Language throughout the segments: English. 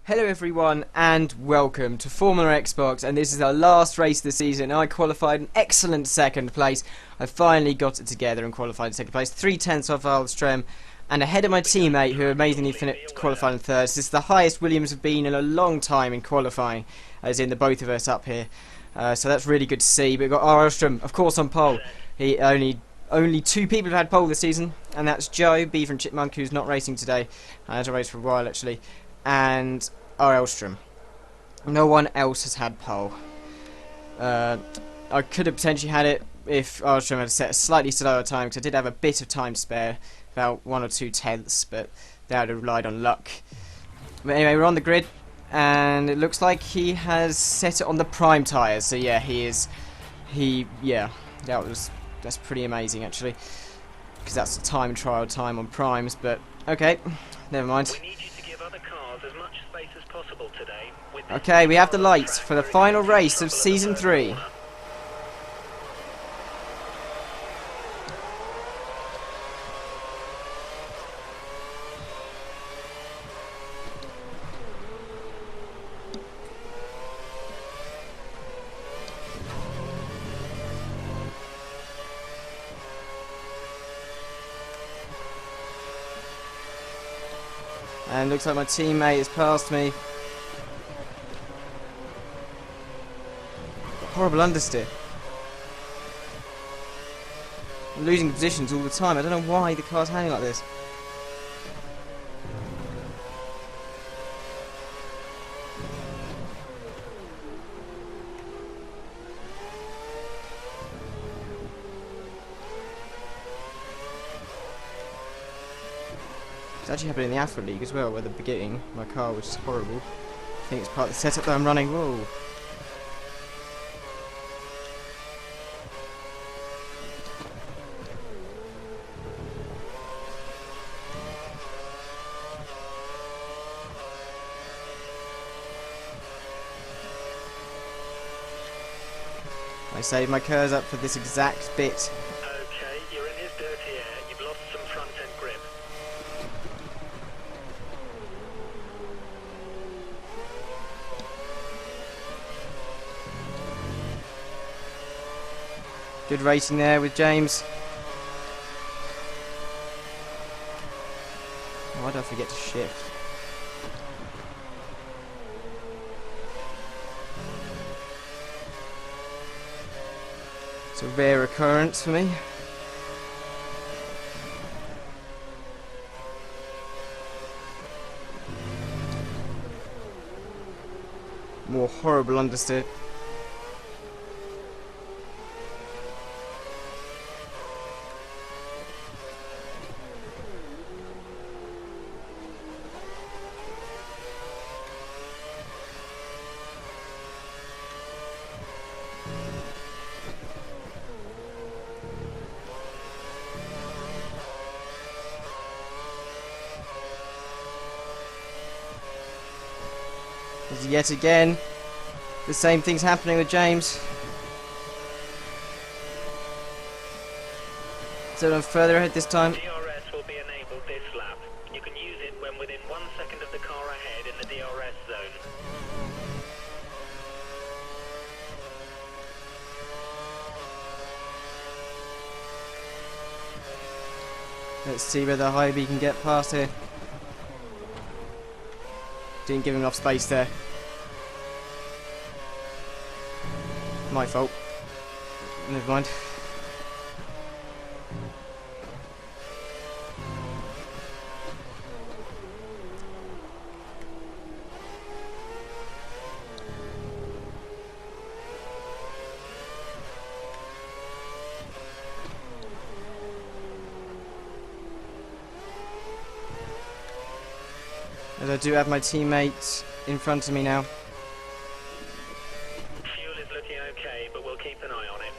Hello everyone and welcome to FormulaXbox, and this is our last race of the season. I qualified an excellent second place. I finally got it together and qualified in second place, 3/10 off Alström, and ahead of my teammate who amazingly qualified in third. This is the highest Williams have been in a long time in qualifying, as in the both of us up here. So that's really good to see. But we've got Alström, of course, on pole. He only two people have had pole this season, and that's Joe, Beaver and Chipmunk, who's not racing today. Hasn't raced for a while actually. And Alström. No one else has had pole. I could have potentially had it if Alström had set a slightly slower time, because I did have a bit of time to spare, about 1 or 2 tenths, but that would have relied on luck. But anyway, we're on the grid, and it looks like he has set it on the prime tyres. So yeah, that's pretty amazing actually, because that's the time trial time on primes. But okay, never mind. Okay, we have the lights for the final race of Season 3. And looks like my teammate has passed me. Horrible understeer. I'm losing positions all the time. I don't know why the car's hanging like this. It's actually happening in the Afro League as well, where the beginning, my car was just horrible. I think it's part of the setup that I'm running. Whoa. I saved my curves up for this exact bit. Okay, you're in his dirty air. You've lost some front end grip. Good racing there with James. Why did I forget to shift? It's a rare occurrence for me. More horrible understeer. Yet again, the same thing's happening with James. So I'm further ahead this time. DRS will be enabled this lap. You can use it when within 1 second of the car ahead in the DRS zone. Let's see whether Hybe can get past here. Didn't give him enough space there. My fault. Never mind. As I do have my teammate in front of me now. Fuel is looking okay, but we'll keep an eye on it.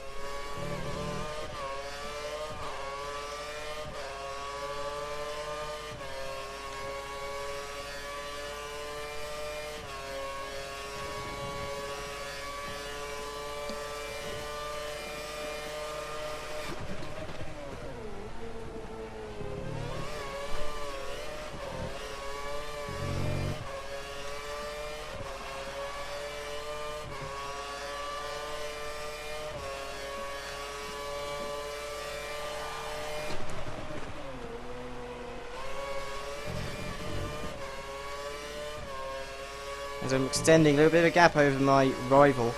as I'm extending a little bit of a gap over my rival.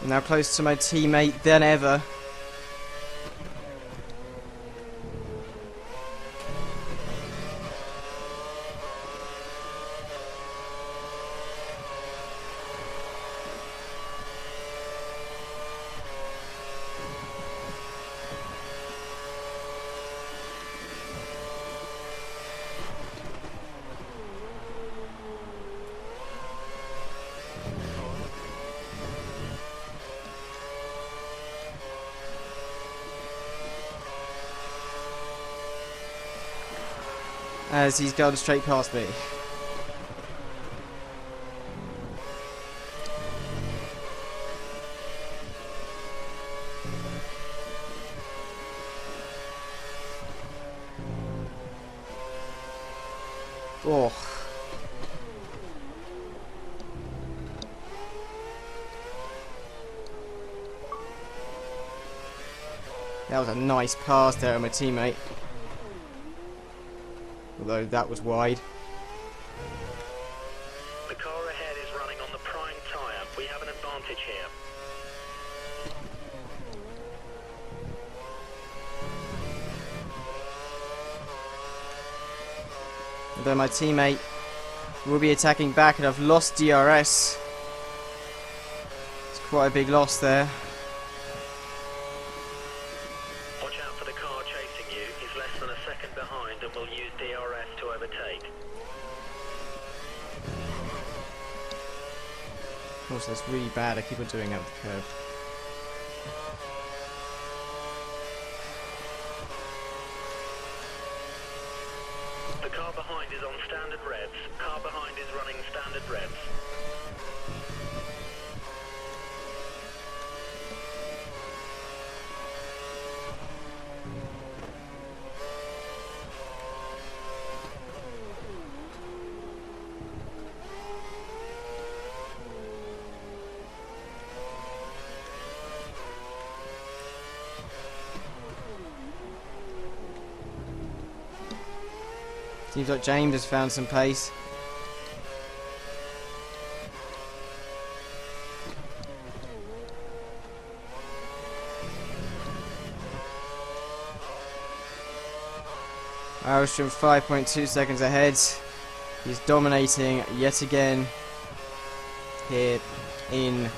Now closer to my teammate than ever. As he's gone straight past me. Oh. That was a nice pass there on my teammate. Although that was wide. The car ahead is running on the prime tyre. We have an advantage here. Although my teammate will be attacking back, and I've lost DRS. It's quite a big loss there. Watch out for the car chasing you. He's less than a second behind and will use DRS to overtake. Of course, that's really bad. I keep on doing out the curb. The car behind is on standard revs. Car behind is running standard revs. Seems like James has found some pace. Armstrong 5.2 seconds ahead. He's dominating yet again here in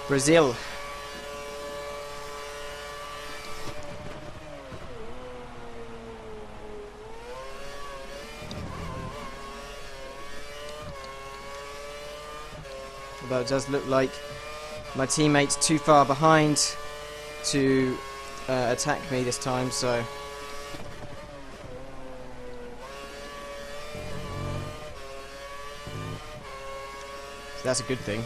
Brazil. Although it does look like my teammate's too far behind to attack me this time, so that's a good thing.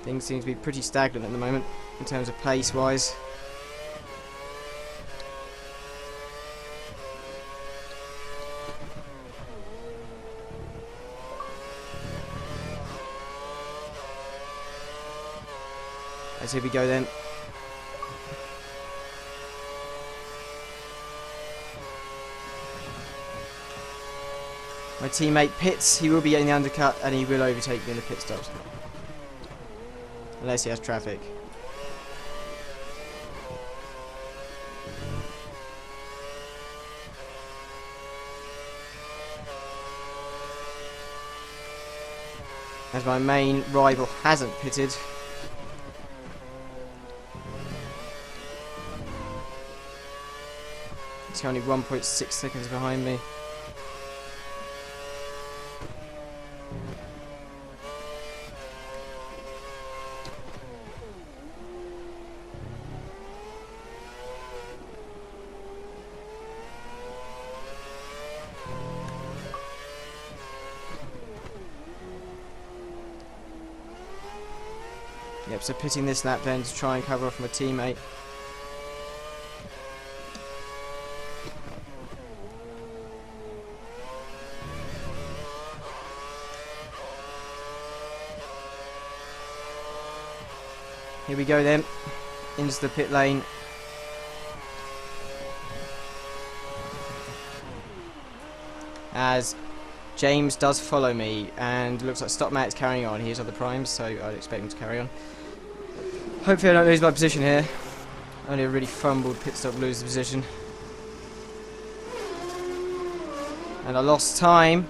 Things seem to be pretty stagnant at the moment in terms of pace wise. As here we go then. My teammate pits, he will be in the undercut and he will overtake me in the pit stops. Unless he has traffic. As my main rival hasn't pitted. He's only 1.6 seconds behind me. Yep, so pitting this lap then to try and cover off my teammate. Here we go then, into the pit lane. As James does follow me, and looks like Stop Matt's carrying on. He is on the primes, so I'd expect him to carry on. Hopefully I don't lose my position here. Only a really fumbled pit stop, lose the position. And I lost time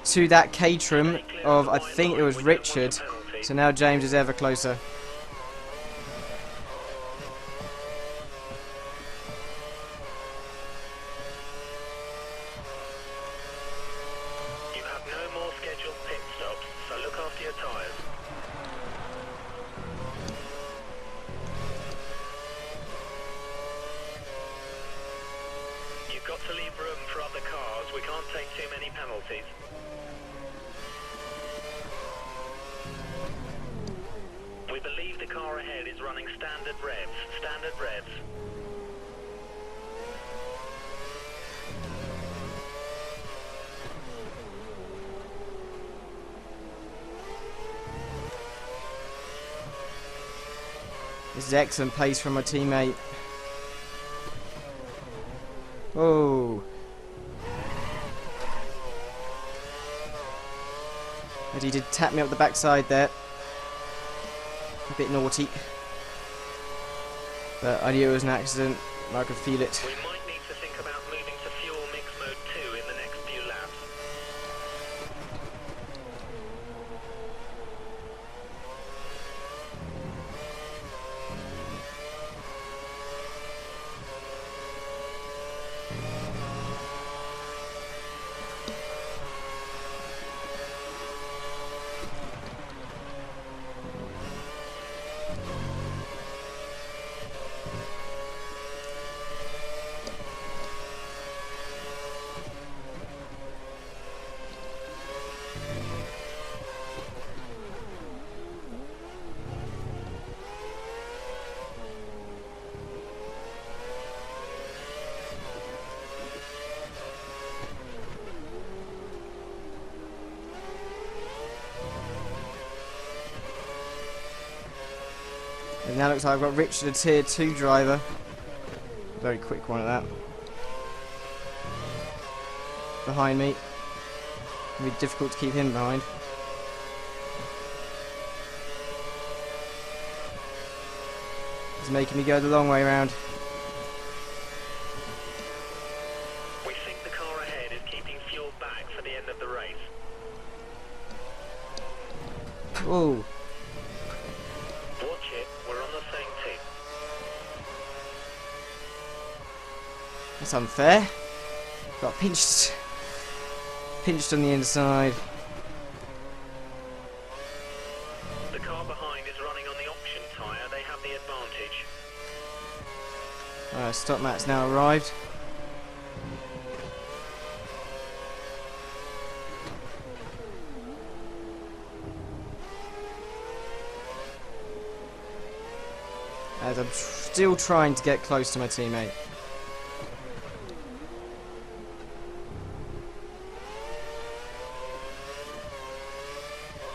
to that Caterham of, I think it was Richard. So now James is ever closer. You have no more scheduled pit stops, so look after your tyres. You've got to leave room for other cars. We can't take too many penalties. We believe the car ahead is running standard revs. Standard revs. This is excellent pace from my teammate. Oh. And he did tap me up the backside there. A bit naughty. But I knew it was an accident. I could feel it. We might need to think about moving to fuel mix mode 2 in the next few laps. And now looks like I've got Richard, a tier 2 driver. Very quick one at that. Behind me. It'll be difficult to keep him behind. He's making me go the long way around. We think the car ahead is keeping fuel back for the end of the race. Whoa. Watch it, we're on the same team. That's unfair. Got pinched on the inside. The car behind is running on the option tyre, they have the advantage. Stop Matt's now arrived. As I'm still trying to get close to my teammate.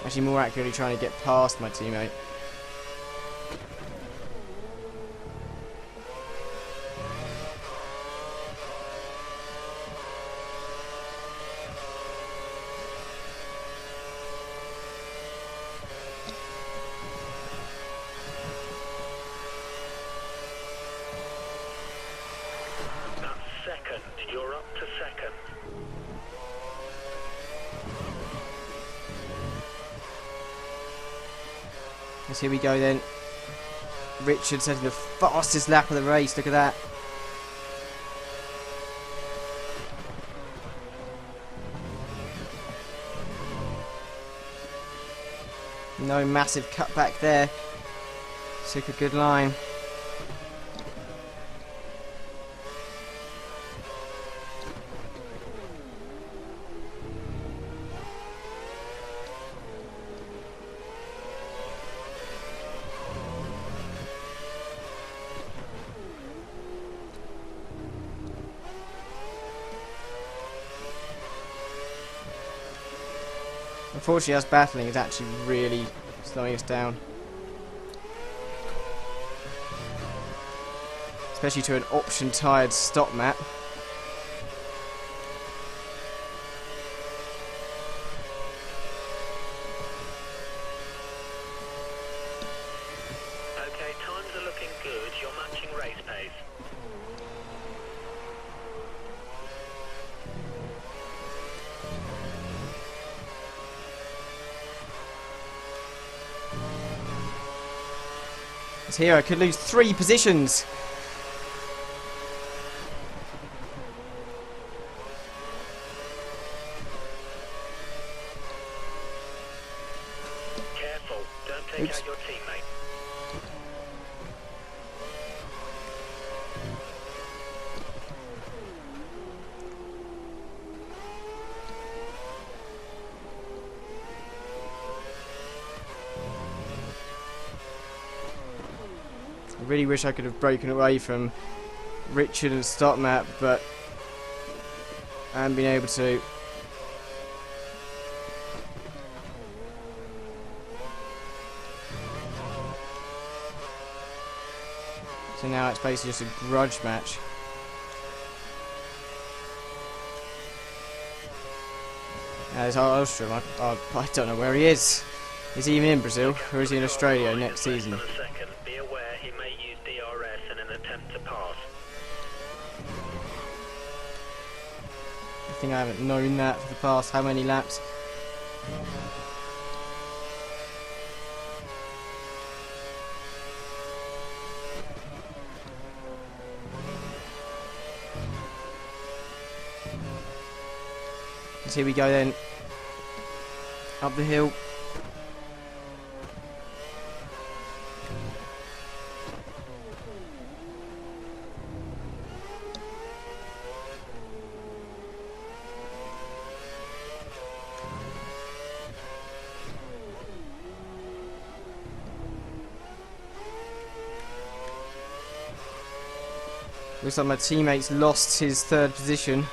Actually, more accurately, trying to get past my teammate. That's second, you're up to second. Yes, here we go then. Richard setting the fastest lap of the race. Look at that. No massive cutback there. Took a good line. Unfortunately, us battling is actually really slowing us down. Especially to an option-tired stop map. Okay, times are looking good. You're matching race pace. It's here, I could lose 3 positions. Careful, don't take Oops. out your teammate. I really wish I could have broken away from Richard and stop map, but I haven't been able to. So now it's basically just a grudge match. There's Ostrom. I don't know where he is. Is he even in Brazil, or is he in Australia next season? Less than a second. Be aware he may use DRS in an attempt to pass. I think I haven't known that for the past how many laps? So here we go then. Up the hill. Looks like my teammate's lost his 3rd position.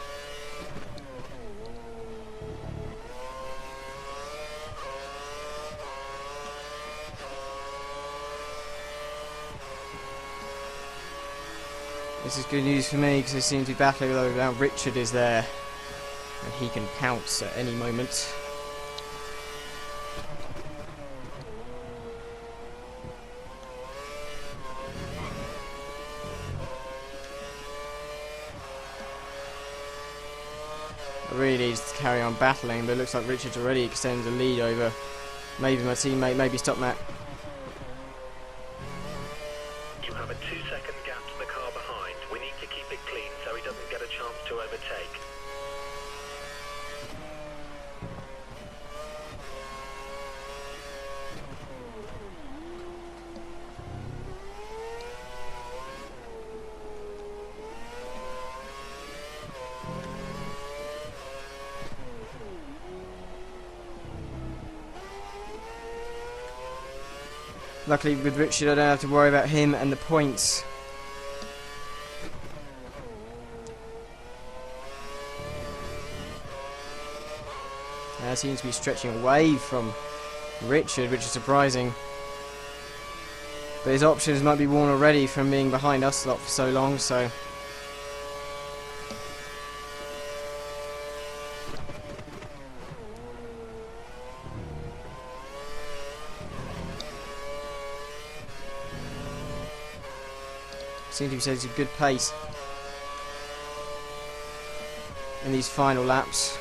This is good news for me because they seem to be battling, although now Richard is there and he can pounce at any moment. I really need to carry on battling, but it looks like Richard's already extended the lead over maybe my teammate, maybe stop Matt. You have a 2-second gap to the car behind. We need to keep it clean so he doesn't get a chance to overtake. Luckily with Richard I don't have to worry about him and the points. Seems to be stretching away from Richard, which is surprising. But his options might be worn already from being behind us lot for so long, so... Seems to be setting a good pace in these final laps.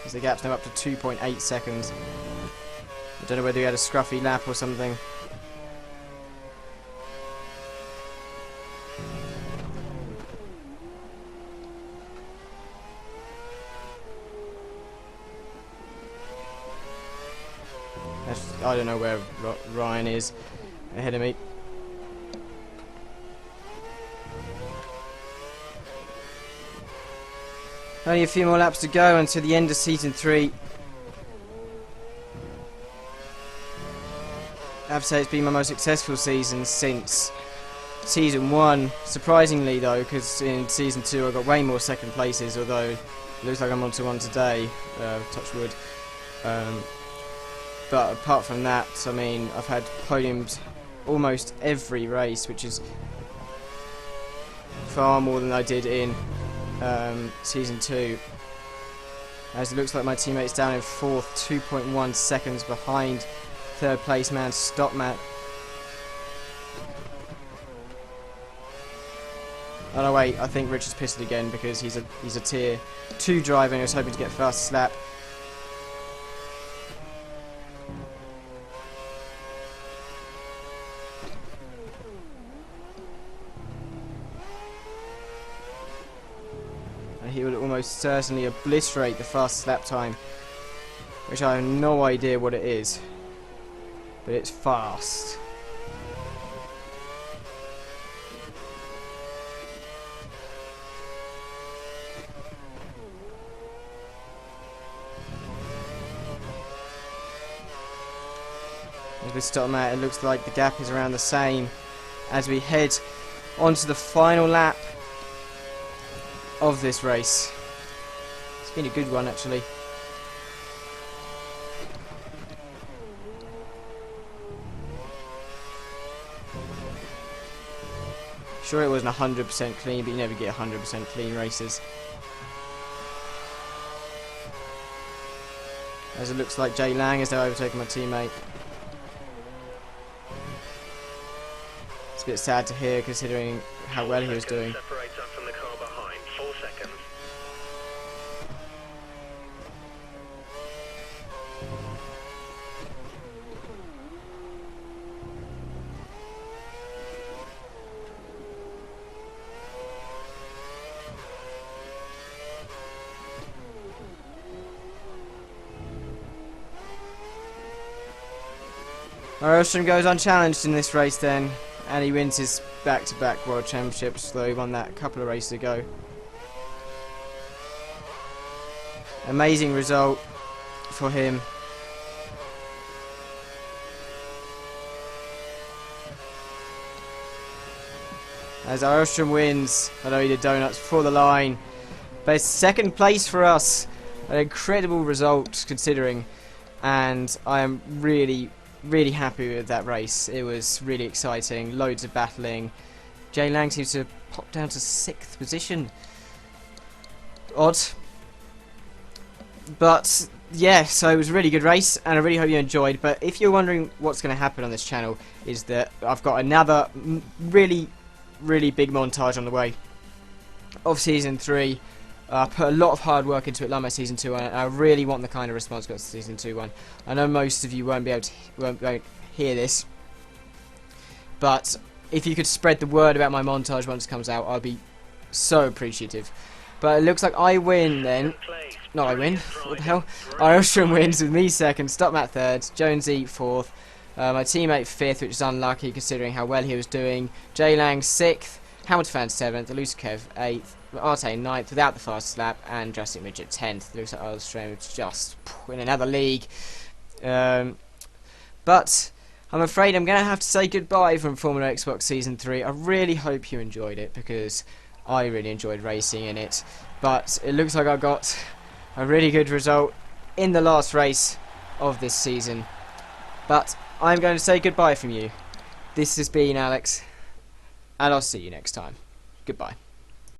As the gap's now up to 2.8 seconds. I don't know whether he had a scruffy lap or something. I don't know where Ryan is ahead of me. Only a few more laps to go until the end of season 3. I have to say it's been my most successful season since Season 1, surprisingly though, because in Season 2 I got way more second places, although it looks like I'm on to one today, touch wood. But apart from that, I mean, I've had podiums almost every race, which is far more than I did in Season 2. As it looks like my teammate's down in 4th, 2.1 seconds behind third place man Stopmat. Oh no, wait, I think Richard's pissed it again because he's a tier 2 driver and he was hoping to get fast slap. And he would almost certainly obliterate the fast lap time, which I have no idea what it is, but it's fast. With Stopmat, it looks like the gap is around the same as we head onto the final lap of this race. It's been a good one, actually. Sure, it wasn't 100% clean, but you never get 100% clean races. As it looks like Jay Lang is now overtaking my teammate. It's a bit sad to hear considering how well he was doing. Separates us from the car behind. 4 seconds. Ostrom goes unchallenged in this race then, and he wins his back-to-back World Championships, though he won that a couple of races ago. Amazing result for him. As Ostrom wins, although he did donuts before the line. But it's second place for us. An incredible result considering, and I am really happy with that race. It was really exciting, loads of battling. Jay Lang seems to pop down to 6th position. Odd. But yeah, so it was a really good race and I really hope you enjoyed. But if you're wondering what's going to happen on this channel, is that I've got another really big montage on the way of Season 3. I put a lot of hard work into it, like my Season 2 one, and I really want the kind of response I got to Season 2 one. I know most of you won't be able to won't hear this, but if you could spread the word about my montage once it comes out, I'll be so appreciative. But it looks like I win then. No, I win. What the hell? Ostrom wins with me 2nd, Stopmat 3rd, Jonesy 4th, my teammate 5th, which is unlucky considering how well he was doing. Jay Lang 6th, Hamilton 7th, Elusive 8th, Arte 9th without the fast lap, and Drastic Midget 10th. Looks like Ostrom is just in another league. But I'm afraid I'm going to have to say goodbye from FormulaXbox Season 3. I really hope you enjoyed it because I really enjoyed racing in it. But it looks like I got a really good result in the last race of this season. But I'm going to say goodbye from you. This has been Alex, and I'll see you next time. Goodbye.